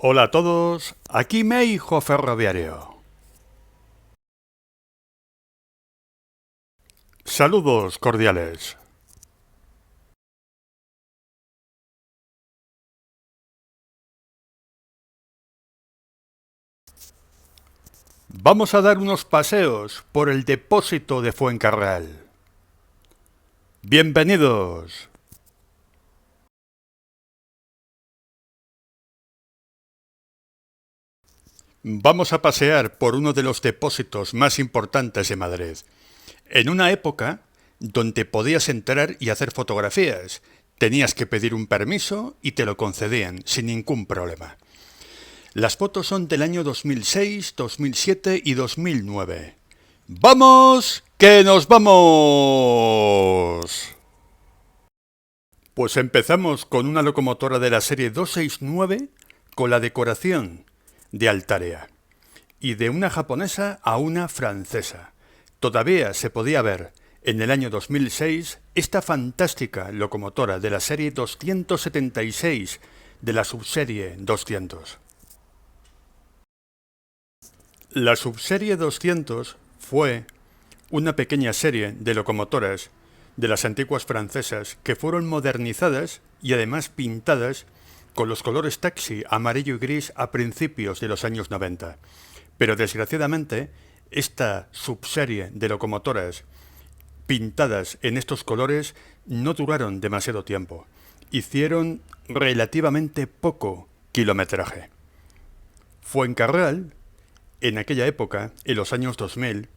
Hola a todos, aquí Meijo Ferroviario. Saludos cordiales. Vamos a dar unos paseos por el depósito de Fuencarral. Bienvenidos. Vamos a pasear por uno de los depósitos más importantes de Madrid. En una época donde podías entrar y hacer fotografías. Tenías que pedir un permiso y te lo concedían sin ningún problema. Las fotos son del año 2006, 2007 y 2009. ¡Vamos! ¡Que nos vamos! Pues empezamos con una locomotora de la serie 269 con la decoración de Altaria y de una japonesa a una francesa. Todavía se podía ver en el año 2006 esta fantástica locomotora de la serie 276 de la subserie 200. La subserie 200 fue una pequeña serie de locomotoras de las antiguas francesas que fueron modernizadas y además pintadas con los colores taxi amarillo y gris a principios de los años 90. Pero desgraciadamente, esta subserie de locomotoras pintadas en estos colores no duraron demasiado tiempo. Hicieron relativamente poco kilometraje. Fuencarral, en aquella época, en los años 2000,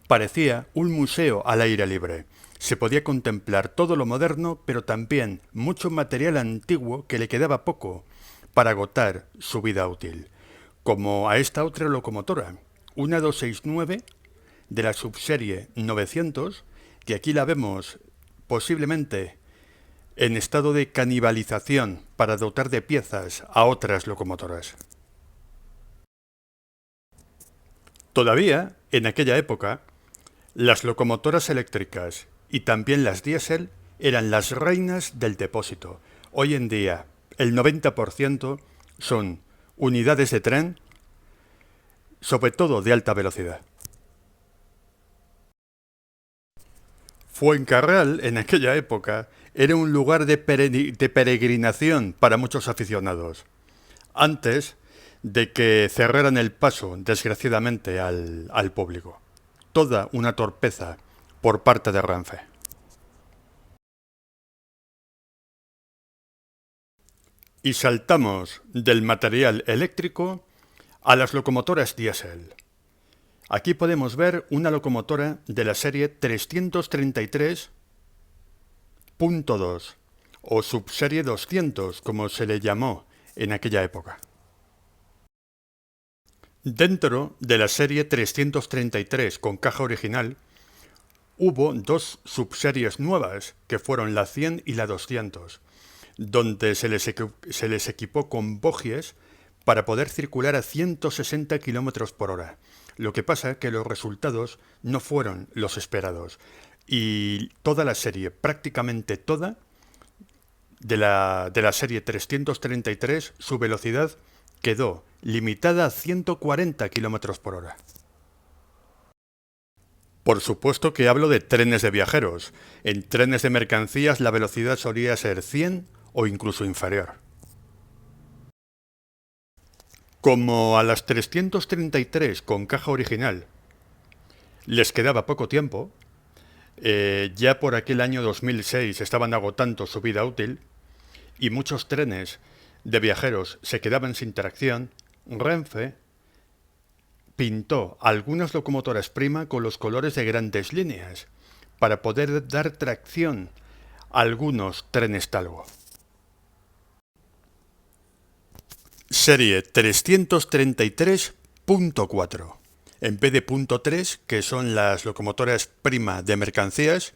parecía un museo al aire libre. Se podía contemplar todo lo moderno, pero también mucho material antiguo que le quedaba poco para agotar su vida útil. Como a esta otra locomotora, una 269 de la subserie 900, que aquí la vemos posiblemente en estado de canibalización para dotar de piezas a otras locomotoras. Todavía, en aquella época, las locomotoras eléctricas y también las diésel eran las reinas del depósito. Hoy en día, el 90% son unidades de tren, sobre todo de alta velocidad. Fuencarral, en aquella época, era un lugar de peregrinación para muchos aficionados, antes de que cerraran el paso, desgraciadamente, al público. Toda una torpeza por parte de Renfe. Y saltamos del material eléctrico a las locomotoras diésel. Aquí podemos ver una locomotora de la serie 333.2 o subserie 200, como se le llamó en aquella época. Dentro de la serie 333 con caja original, hubo dos subseries nuevas, que fueron la 100 y la 200, donde se les equipó con bogies para poder circular a 160 km por hora. Lo que pasa es que los resultados no fueron los esperados. Y toda la serie, prácticamente toda, de la serie 333, su velocidad quedó limitada a 140 km por hora. Por supuesto que hablo de trenes de viajeros. En trenes de mercancías la velocidad solía ser 100 o incluso inferior. Como a las 333 con caja original les quedaba poco tiempo, ya por aquel año 2006 estaban agotando su vida útil y muchos trenes de viajeros se quedaban sin tracción, Renfe pintó algunas locomotoras prima con los colores de Grandes Líneas para poder dar tracción a algunos trenes talgo. Serie 333.4. En vez de punto .3, que son las locomotoras prima de mercancías,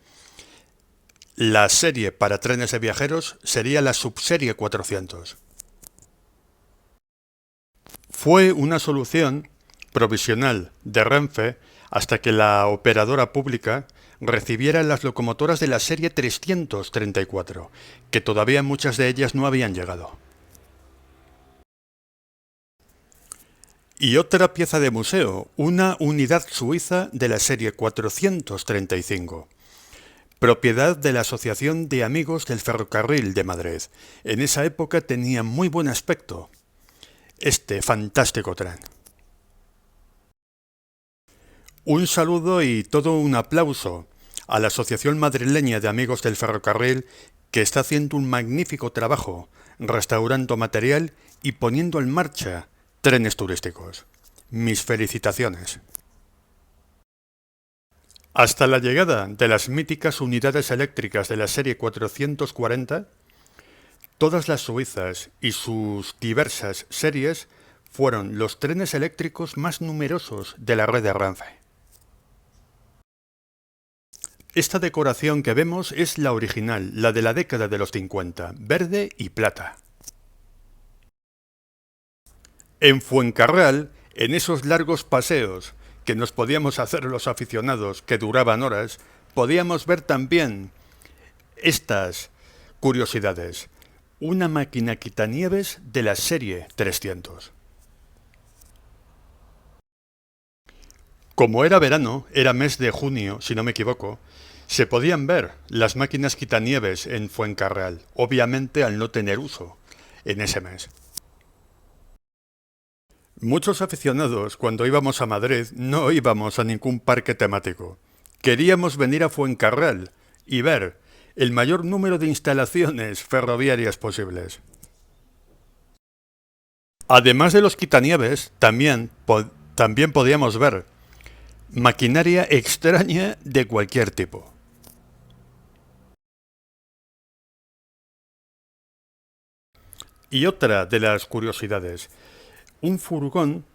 la serie para trenes de viajeros sería la subserie 400. Fue una solución provisional de Renfe hasta que la operadora pública recibiera las locomotoras de la serie 334, que todavía muchas de ellas no habían llegado. Y otra pieza de museo, una unidad suiza de la serie 435, propiedad de la Asociación de Amigos del Ferrocarril de Madrid. En esa época tenía muy buen aspecto este fantástico tren. Un saludo y todo un aplauso a la Asociación Madrileña de Amigos del Ferrocarril, que está haciendo un magnífico trabajo restaurando material y poniendo en marcha trenes turísticos. Mis felicitaciones. Hasta la llegada de las míticas unidades eléctricas de la serie 440, todas las suizas y sus diversas series fueron los trenes eléctricos más numerosos de la red de Renfe. Esta decoración que vemos es la original, la de la década de los 50, verde y plata. En Fuencarral, en esos largos paseos que nos podíamos hacer los aficionados, que duraban horas, podíamos ver también estas curiosidades. Una máquina quitanieves de la serie 300. Como era verano, era mes de junio, si no me equivoco, se podían ver las máquinas quitanieves en Fuencarral, obviamente al no tener uso en ese mes. Muchos aficionados, cuando íbamos a Madrid, no íbamos a ningún parque temático. Queríamos venir a Fuencarral y ver el mayor número de instalaciones ferroviarias posibles. Además de los quitanieves, también podíamos ver maquinaria extraña de cualquier tipo. Y otra de las curiosidades, un furgón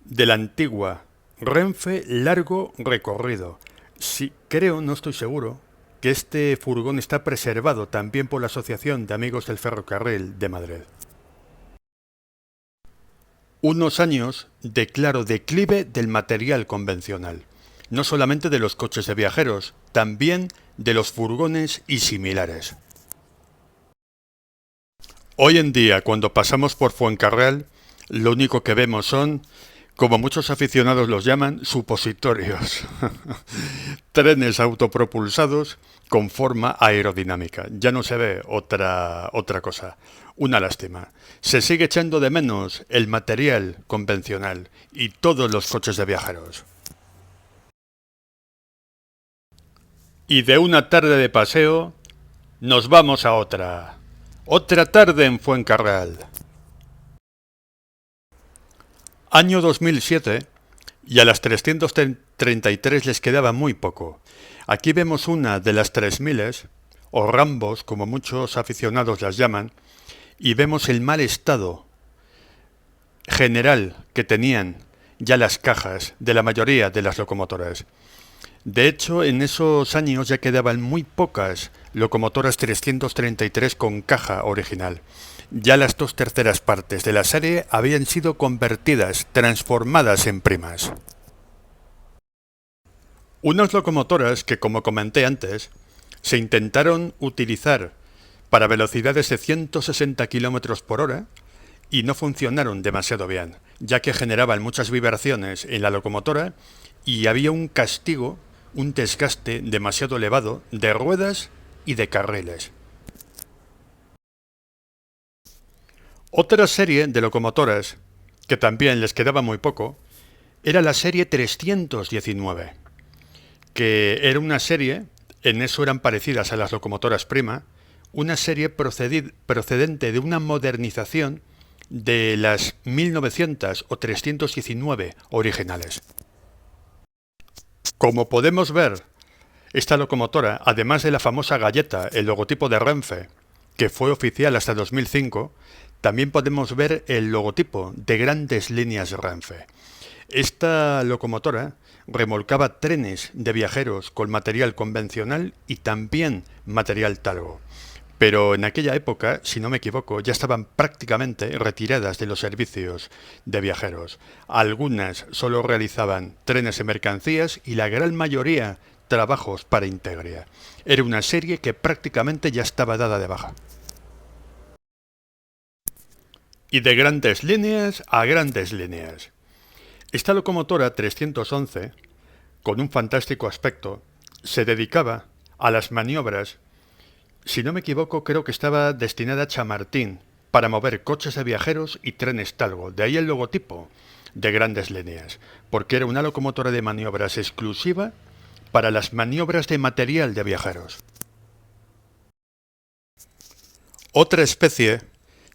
de la antigua Renfe largo recorrido. Sí, creo, no estoy seguro, que este furgón está preservado también por la Asociación de Amigos del Ferrocarril de Madrid. Unos años de claro declive del material convencional, no solamente de los coches de viajeros, también de los furgones y similares. Hoy en día, cuando pasamos por Fuencarral, lo único que vemos son, como muchos aficionados los llaman, supositorios. Trenes autopropulsados con forma aerodinámica. Ya no se ve otra cosa. Una lástima. Se sigue echando de menos el material convencional y todos los coches de viajeros. Y de una tarde de paseo, nos vamos a otra. Otra tarde en Fuencarral. Año 2007, y a las 333 les quedaba muy poco. Aquí vemos una de las 3000, o Rambos, como muchos aficionados las llaman, y vemos el mal estado general que tenían ya las cajas de la mayoría de las locomotoras. De hecho, en esos años ya quedaban muy pocas locomotoras 333 con caja original. Ya las 2/3 partes de la serie habían sido convertidas, transformadas en primas. Unas locomotoras que, como comenté antes, se intentaron utilizar para velocidades de 160 km por hora y no funcionaron demasiado bien, ya que generaban muchas vibraciones en la locomotora y había un castigo, un desgaste demasiado elevado de ruedas y de carriles. Otra serie de locomotoras, que también les quedaba muy poco, era la serie 319, que era una serie, en eso eran parecidas a las locomotoras prima, una serie procedente de una modernización de las 1900 o 319 originales. Como podemos ver, esta locomotora, además de la famosa galleta, el logotipo de Renfe, que fue oficial hasta 2005, también podemos ver el logotipo de Grandes Líneas Renfe. Esta locomotora remolcaba trenes de viajeros con material convencional y también material talgo. Pero en aquella época, si no me equivoco, ya estaban prácticamente retiradas de los servicios de viajeros. Algunas solo realizaban trenes de mercancías y la gran mayoría trabajos para Integria. Era una serie que prácticamente ya estaba dada de baja. Y de grandes líneas a grandes líneas. Esta locomotora 311, con un fantástico aspecto, se dedicaba a las maniobras. Si no me equivoco, creo que estaba destinada a Chamartín, para mover coches de viajeros y trenes Talgo. De ahí el logotipo de grandes líneas, porque era una locomotora de maniobras exclusiva para las maniobras de material de viajeros. Otra especie,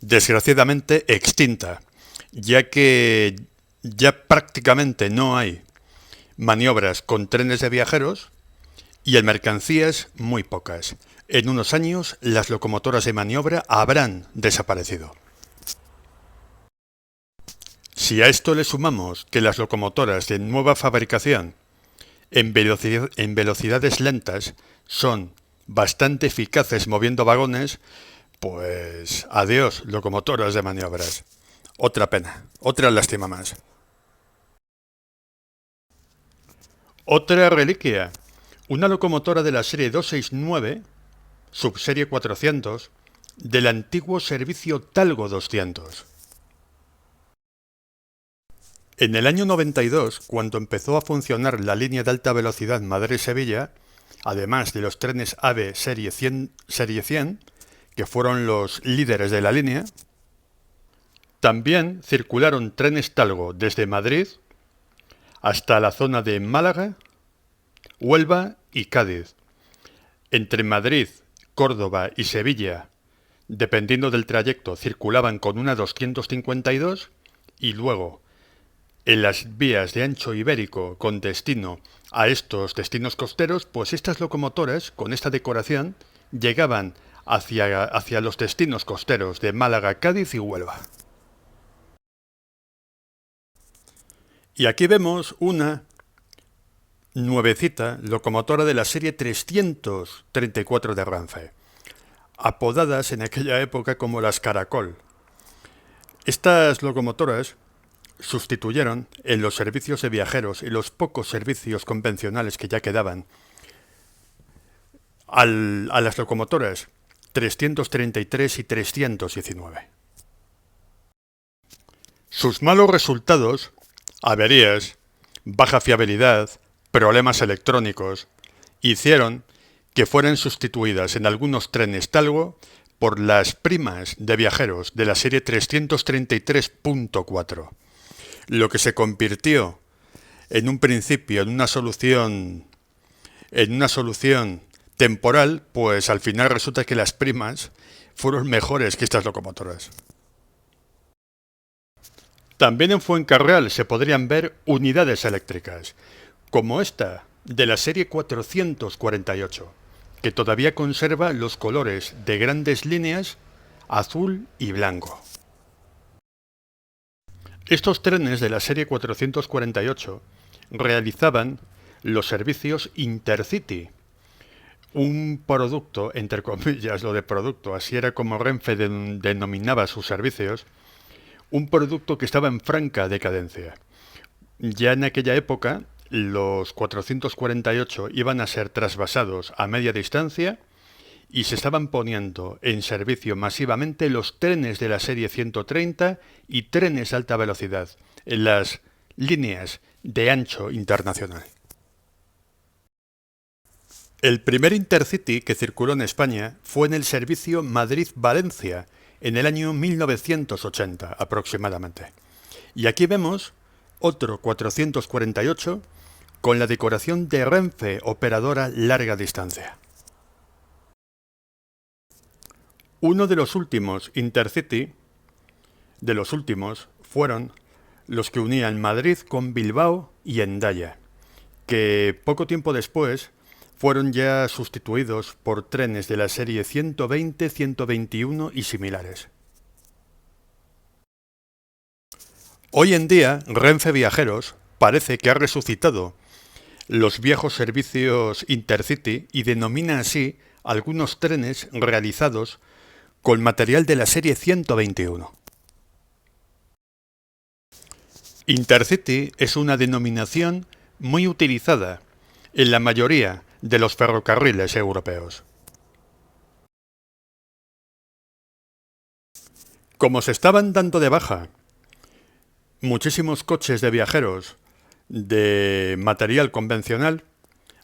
desgraciadamente extinta, ya que ya prácticamente no hay maniobras con trenes de viajeros y en mercancías muy pocas. En unos años las locomotoras de maniobra habrán desaparecido. Si a esto le sumamos que las locomotoras de nueva fabricación en velocidades lentas son bastante eficaces moviendo vagones, pues adiós locomotoras de maniobras. Otra pena, otra lástima más. Otra reliquia, una locomotora de la serie 269, subserie 400, del antiguo servicio Talgo 200. En el año 92, cuando empezó a funcionar la línea de alta velocidad Madrid-Sevilla, además de los trenes AVE serie 100, que fueron los líderes de la línea, también circularon trenes Talgo desde Madrid hasta la zona de Málaga, Huelva y Cádiz. Entre Madrid, Córdoba y Sevilla, dependiendo del trayecto, circulaban con una 252 y luego en las vías de ancho ibérico con destino a estos destinos costeros, pues estas locomotoras, con esta decoración, llegaban hacia los destinos costeros de Málaga, Cádiz y Huelva. Y aquí vemos una nuevecita locomotora de la serie 334 de Renfe, apodadas en aquella época como las Caracol. Estas locomotoras sustituyeron en los servicios de viajeros y los pocos servicios convencionales que ya quedaban a las locomotoras 333 y 319. Sus malos resultados, averías, baja fiabilidad, problemas electrónicos, hicieron que fueran sustituidas en algunos trenes Talgo por las primas de viajeros de la serie 333.4. Lo que se convirtió en un principio en una solución temporal, pues al final resulta que las primas fueron mejores que estas locomotoras. También en Fuencarral se podrían ver unidades eléctricas, como esta de la serie 448, que todavía conserva los colores de grandes líneas azul y blanco. Estos trenes de la serie 448 realizaban los servicios Intercity, un producto, entre comillas lo de producto, así era como Renfe denominaba sus servicios, un producto que estaba en franca decadencia. Ya en aquella época, los 448 iban a ser trasvasados a media distancia y se estaban poniendo en servicio masivamente los trenes de la serie 130 y trenes de alta velocidad en las líneas de ancho internacional. El primer Intercity que circuló en España fue en el servicio Madrid-Valencia en el año 1980 aproximadamente. Y aquí vemos otro 448 con la decoración de Renfe, operadora larga distancia. Uno de los últimos Intercity, fueron los que unían Madrid con Bilbao y Hendaya, que poco tiempo después fueron ya sustituidos por trenes de la serie 120, 121 y similares. Hoy en día, Renfe Viajeros parece que ha resucitado los viejos servicios Intercity y denomina así algunos trenes realizados con material de la serie 121. Intercity es una denominación muy utilizada en la mayoría de los ferrocarriles europeos. Como se estaban dando de baja muchísimos coches de viajeros de material convencional,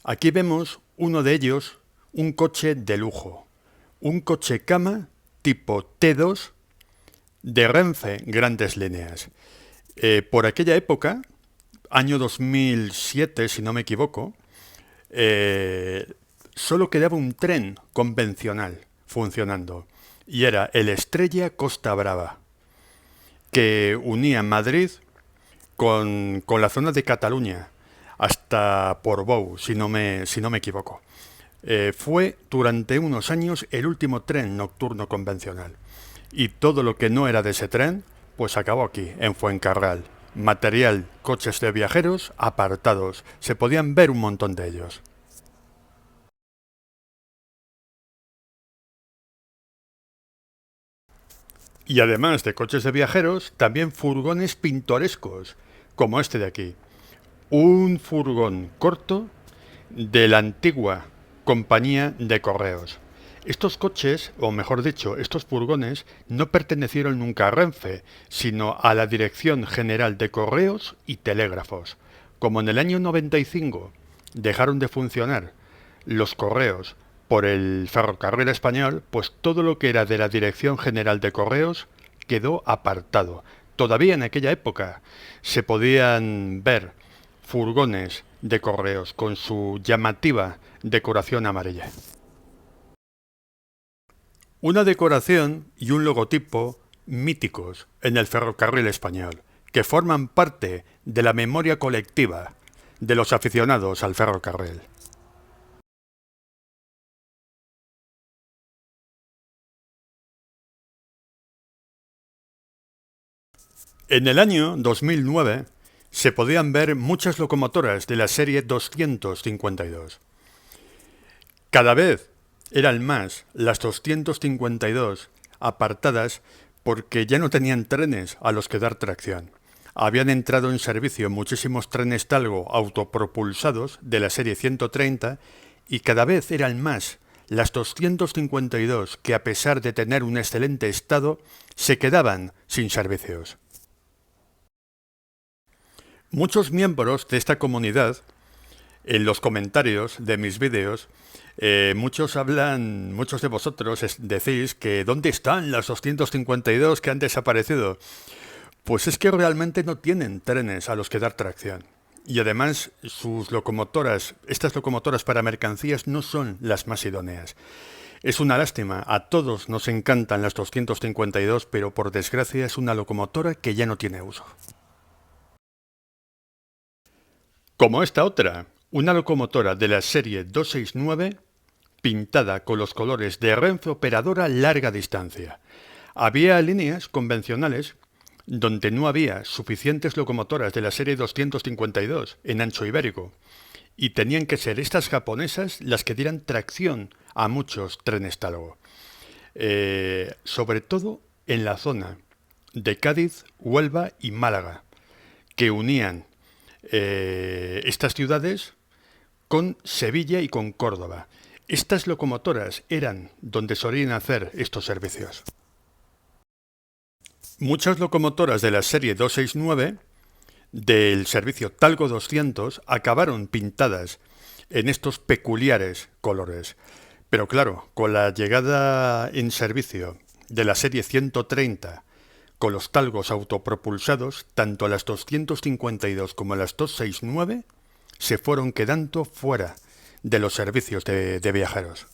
aquí vemos uno de ellos, un coche de lujo, un coche cama tipo T2 de Renfe Grandes Líneas. Por aquella época, año 2007 si no me equivoco, solo quedaba un tren convencional funcionando y era el Estrella Costa Brava, que unía Madrid con la zona de Cataluña hasta Portbou, si no me equivoco. Fue durante unos años el último tren nocturno convencional. Y todo lo que no era de ese tren, pues acabó aquí, en Fuencarral. Material, coches de viajeros apartados. Se podían ver un montón de ellos. Y además de coches de viajeros, también furgones pintorescos, como este de aquí. Un furgón corto de la antigua compañía de correos. Estos coches, o mejor dicho, estos furgones, no pertenecieron nunca a Renfe, sino a la Dirección General de Correos y Telégrafos. Como en el año 95 dejaron de funcionar los correos por el ferrocarril español, pues todo lo que era de la Dirección General de Correos quedó apartado. Todavía en aquella época se podían ver furgones de correos con su llamativa decoración amarilla. Una decoración y un logotipo míticos en el ferrocarril español, que forman parte de la memoria colectiva de los aficionados al ferrocarril. En el año 2009 se podían ver muchas locomotoras de la serie 252. Cada vez eran más las 252 apartadas porque ya no tenían trenes a los que dar tracción. Habían entrado en servicio muchísimos trenes Talgo autopropulsados de la serie 130 y cada vez eran más las 252 que, a pesar de tener un excelente estado, se quedaban sin servicios. Muchos miembros de esta comunidad, en los comentarios de mis vídeos, muchos de vosotros decís que ¿dónde están las 252 que han desaparecido? Pues es que realmente no tienen trenes a los que dar tracción. Y además sus locomotoras, estas locomotoras para mercancías, no son las más idóneas. Es una lástima, a todos nos encantan las 252, pero por desgracia es una locomotora que ya no tiene uso. Como esta otra, una locomotora de la serie 269, pintada con los colores de Renfe Operadora Larga Distancia. Había líneas convencionales donde no había suficientes locomotoras de la serie 252 en ancho ibérico, y tenían que ser estas japonesas las que dieran tracción a muchos trenes Talgo. Sobre todo en la zona de Cádiz, Huelva y Málaga, que unían estas ciudades con Sevilla y con Córdoba. Estas locomotoras eran donde solían hacer estos servicios. Muchas locomotoras de la serie 269 del servicio Talgo 200 acabaron pintadas en estos peculiares colores. Pero claro, con la llegada en servicio de la serie 130 con los Talgos autopropulsados, tanto las 252 como las 269 se fueron quedando fuera de los servicios de viajeros.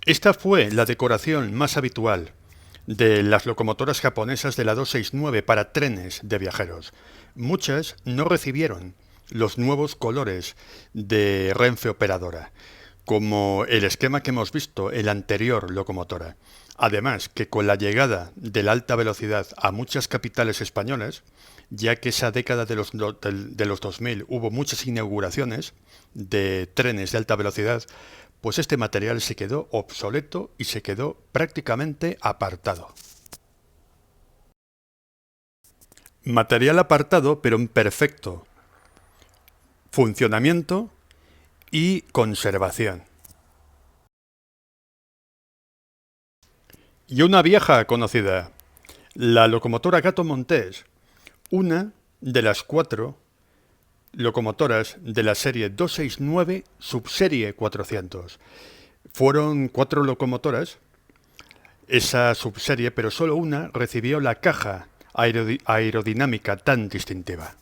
Esta fue la decoración más habitual de las locomotoras japonesas de la 269 para trenes de viajeros. Muchas no recibieron los nuevos colores de Renfe Operadora, como el esquema que hemos visto en la anterior locomotora. Además, que con la llegada de la alta velocidad a muchas capitales españolas, ya que esa década de los 2000 hubo muchas inauguraciones de trenes de alta velocidad, pues este material se quedó obsoleto y se quedó prácticamente apartado. Material apartado, pero en perfecto funcionamiento y conservación. Y una vieja conocida, la locomotora Gato Montés, una de las 4 locomotoras de la serie 269 subserie 400. Fueron 4 locomotoras esa subserie, pero solo una recibió la caja aerodinámica tan distintiva.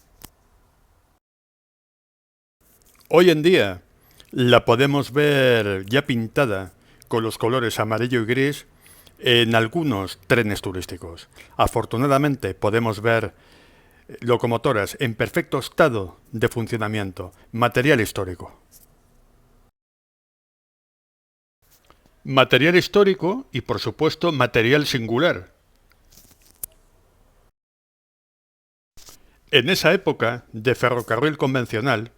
Hoy en día la podemos ver ya pintada con los colores amarillo y gris en algunos trenes turísticos. Afortunadamente podemos ver locomotoras en perfecto estado de funcionamiento, material histórico. Material histórico y, por supuesto, material singular. En esa época de ferrocarril convencional,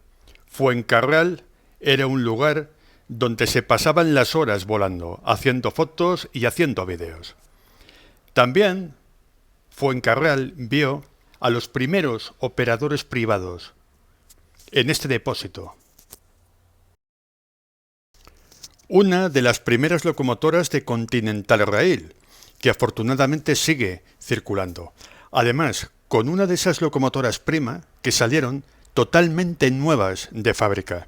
Fuencarral era un lugar donde se pasaban las horas volando, haciendo fotos y haciendo vídeos. También Fuencarral vio a los primeros operadores privados en este depósito. Una de las primeras locomotoras de Continental Rail, que afortunadamente sigue circulando. Además, con una de esas locomotoras prima que salieron totalmente nuevas de fábrica,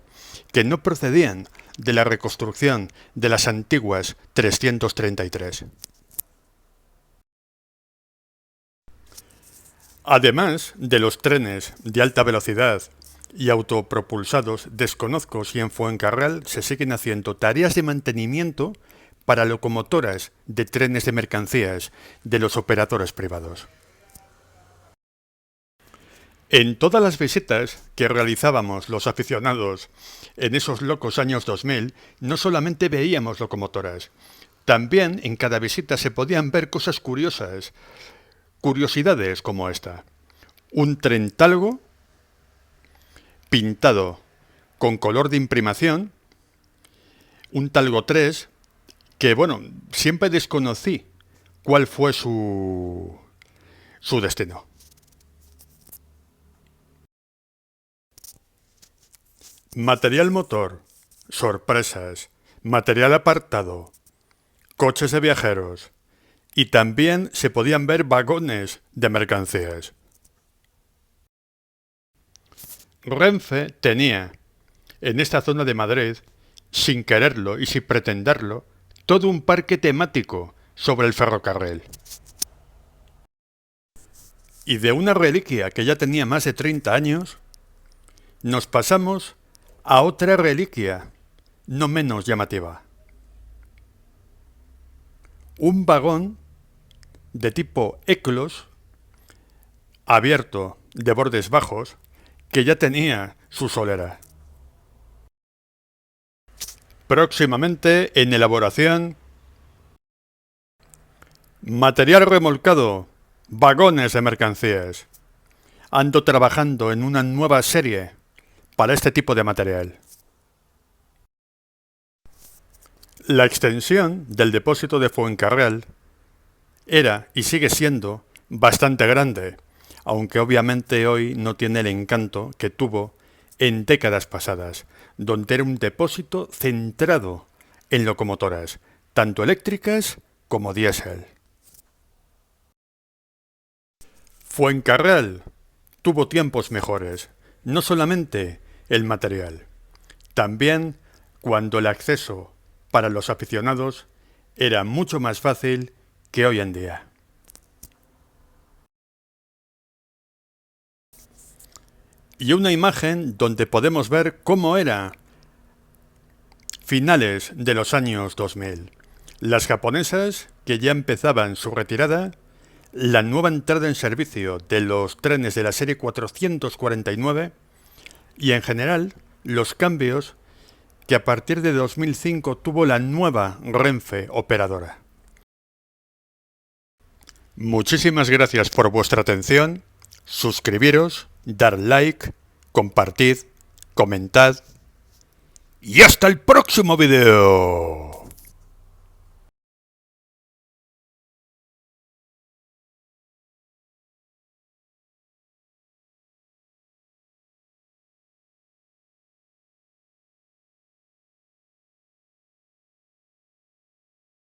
que no procedían de la reconstrucción de las antiguas 333. Además de los trenes de alta velocidad y autopropulsados, desconozco si en Fuencarral se siguen haciendo tareas de mantenimiento para locomotoras de trenes de mercancías de los operadores privados. En todas las visitas que realizábamos los aficionados en esos locos años 2000, no solamente veíamos locomotoras, también en cada visita se podían ver cosas curiosas, curiosidades como esta. Un tren talgo pintado con color de imprimación, un Talgo 3, que bueno, siempre desconocí cuál fue su destino. Material motor, sorpresas, material apartado, coches de viajeros y también se podían ver vagones de mercancías. Renfe tenía en esta zona de Madrid, sin quererlo y sin pretenderlo, todo un parque temático sobre el ferrocarril. Y de una reliquia que ya tenía más de 30 años, nos pasamos a otra reliquia no menos llamativa. Un vagón de tipo Eclos, abierto de bordes bajos, que ya tenía su solera. Próximamente en elaboración, material remolcado, vagones de mercancías. Ando trabajando en una nueva serie para este tipo de material. La extensión del depósito de Fuencarral era y sigue siendo bastante grande, aunque obviamente hoy no tiene el encanto que tuvo en décadas pasadas, donde era un depósito centrado en locomotoras, tanto eléctricas como diésel. Fuencarral tuvo tiempos mejores, no solamente el material, también cuando el acceso para los aficionados era mucho más fácil que hoy en día. Y una imagen donde podemos ver cómo era finales de los años 2000. Las japonesas que ya empezaban su retirada, la nueva entrada en servicio de los trenes de la serie 449 y en general los cambios que a partir de 2005 tuvo la nueva Renfe operadora. Muchísimas gracias por vuestra atención, suscribiros, dar like, compartid, comentad y hasta el próximo video.